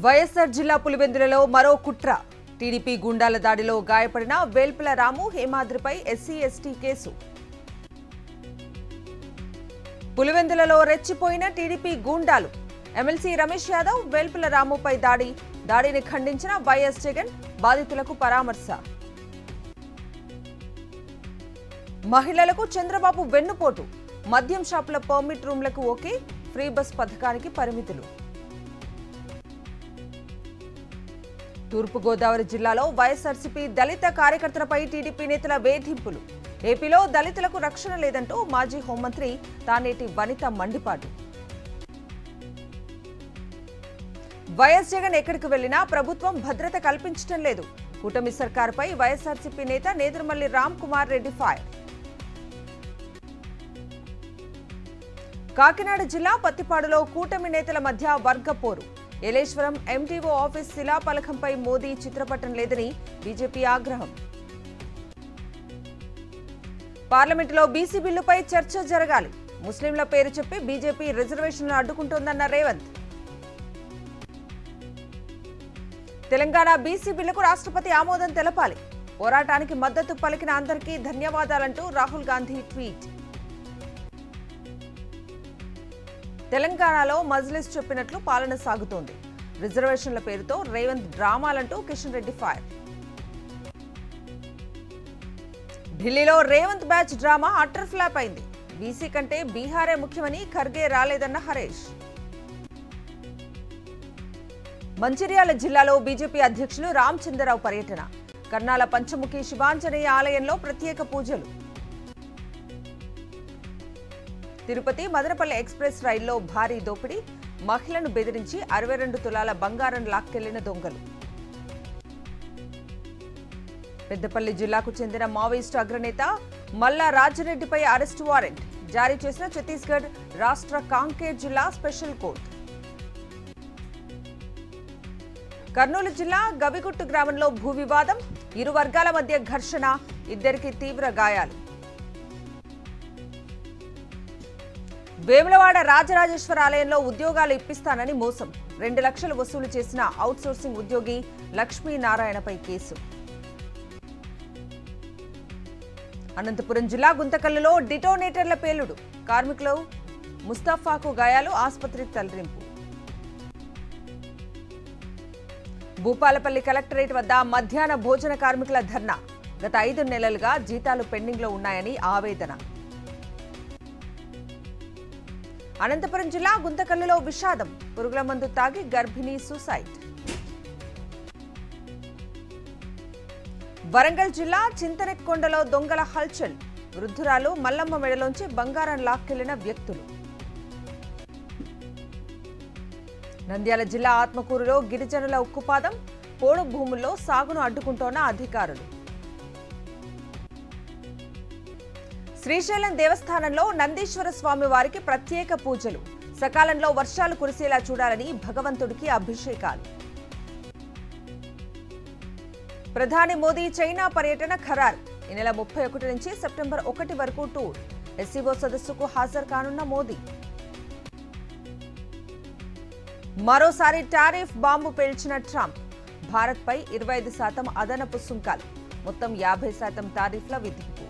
వైఎస్ఆర్ జిల్లా పులివెందులలో మరో కుట్ర. టీడీపీ గుండాల దాడిలో గాయపడిన వేల్పుల రాము హేమాద్రిపై ఎస్సీ ఎస్టీ కేసు. పులివెందులలో రెచ్చిపోయిన టీడీపీ గూండాలు. ఎమ్మెల్సీ రమేష్ యాదవ్ వేల్పుల రాముపై దాడిని ఖండించిన వైఎస్ జగన్, బాధితులకు పరామర్శ. మహిళలకు చంద్రబాబు వెన్నుపోటు. మద్యం షాపుల పర్మిట్ రూమ్లకు ఓకే, ఫ్రీ బస్ పథకానికి పరిమితులు. తూర్పుగోదావరి జిల్లాలో వైఎస్ఆర్సీపీ దళిత కార్యకర్తలపై టీడీపీ నేతల వేధింపులు. ఏపీలో దళితులకు రక్షణ లేదంటూ మాజీ హోంమంత్రి తానేటి వనిత మండిపాటు. వైఎస్ జగన్ ఎక్కడికి వెళ్లినా ప్రభుత్వం భద్రత కల్పించడం లేదు. కూటమి సర్కారుపై వైఎస్ఆర్సీపీ నేత నేదురుమల్లి రామ్ కుమార్ రెడ్డి ఫైర్. కాకినాడ జిల్లా పత్తిపాడులో కూటమి నేతల మధ్య వర్గపోరు. ఏలేశ్వరం ఎంటీఓ ఆఫీస్ శిలాఫలకంపై మోదీ చిత్రపటం లేదని బీజేపీ ఆగ్రహం. పార్లమెంటులో బీసీ బిల్లుపై చర్చ జరగాలి. ముస్లింల పేరు చెప్పి బీజేపీ రిజర్వేషన్లు అడ్డుకుంటోందన్న రేవంత్. తెలంగాణ బీసీ బిల్లుకు రాష్ట్రపతి ఆమోదం తెలపాలి. పోరాటానికి మద్దతు పలికిన అందరికీ ధన్యవాదాలంటూ రాహుల్ గాంధీ ట్వీట్. తెలంగాణలో మజ్లిస్ చెప్పినట్లు పాలన సాగుతోంది. రిజర్వేషన్ల పేరుతో రేవంత్ డ్రామాలంటూ కిషన్ రెడ్డి ఫైర్. ఢిల్లీలో Revanth batch drama utter flop అయింది. బీసీ కంటే బీహారే ముఖ్యమని ఖర్గే రాలేదన్న హరీష్. మంచిర్యాల జిల్లాలో బీజేపీ అధ్యక్షులు రామచంద్రరావు పర్యటన. కర్నాల పంచముఖి శివాంజనేయ ఆలయంలో ప్రత్యేక పూజలు. తిరుపతి మదనపల్లి ఎక్స్ప్రెస్ రైల్లో భారీ దోపిడీ. మహిళను బెదిరించి 62 తులాల బంగారం లాక్కెళ్లిన దొంగలు. పెద్దపల్లి జిల్లాకు చెందిన మావోయిస్టు అగ్రనేత మల్లా రాజిరెడ్డిపై అరెస్టు వారెంట్ జారీ చేసిన ఛత్తీస్గఢ్ రాష్ట్ర కాంకేర్ జిల్లా స్పెషల్ కోర్టు. కర్నూలు జిల్లా గవిగుట్టు గ్రామంలో భూ వివాదం. ఇరు వర్గాల మధ్య ఘర్షణ, ఇద్దరికి తీవ్ర గాయాలు. వేములవాడ రాజరాజేశ్వర ఆలయంలో ఉద్యోగాలు ఇప్పిస్తానని మోసం. 2 లక్షలు వసూలు చేసిన అవుట్సోర్సింగ్ ఉద్యోగి లక్ష్మీనారాయణపై కేసు. అనంతపురం జిల్లా గుంతకల్లులో డిటోనేటర్ల పేలుడు. కార్మికులు ముస్తఫాకు గాయాలు, ఆసుపత్రికి తరలింపు. భూపాలపల్లి కలెక్టరేట్ వద్ద మధ్యాహ్న భోజన కార్మికుల ధర్నా. గత 5 నెలలుగా జీతాలు పెండింగ్లో ఉన్నాయని ఆవేదన. అనంతపురం జిల్లా గుంతకల్లులో విషాదం. పురుగుల మందు తాగి గర్భిణీ సూసైడ్. వరంగల్ జిల్లా చింతనెక్కొండలో దొంగల హల్చల్. వృద్ధురాలు మల్లమ్మ మెడలోంచి బంగారం లాక్కెళ్లిన వ్యక్తులు. నంద్యాల జిల్లా ఆత్మకూరులో గిరిజనుల ఉక్కుపాదం. పోడు భూముల్లో సాగును అడ్డుకుంటోన్న అధికారులు. శ్రీశైలం దేవస్థానంలో నందీశ్వర స్వామి వారికి ప్రత్యేక పూజలు. సకాలంలో వర్షాలు కురిసేలా చూడాలని భగవంతుడికి అభిషేకాలు. ప్రధాని మోదీ చైనా పర్యటన ఖరారు. ఈ నెల 31 నుంచి సెప్టెంబర్ 1 వరకు టూర్. ఎస్సీఓ సదస్సుకు హాజరు కానున్న మోదీ. మరోసారి టారిఫ్ బాంబు పేల్చిన ట్రంప్. భారత్పై 25% అదనపు సుంకాలు. మొత్తం 50% టారిఫ్ల విధింపు.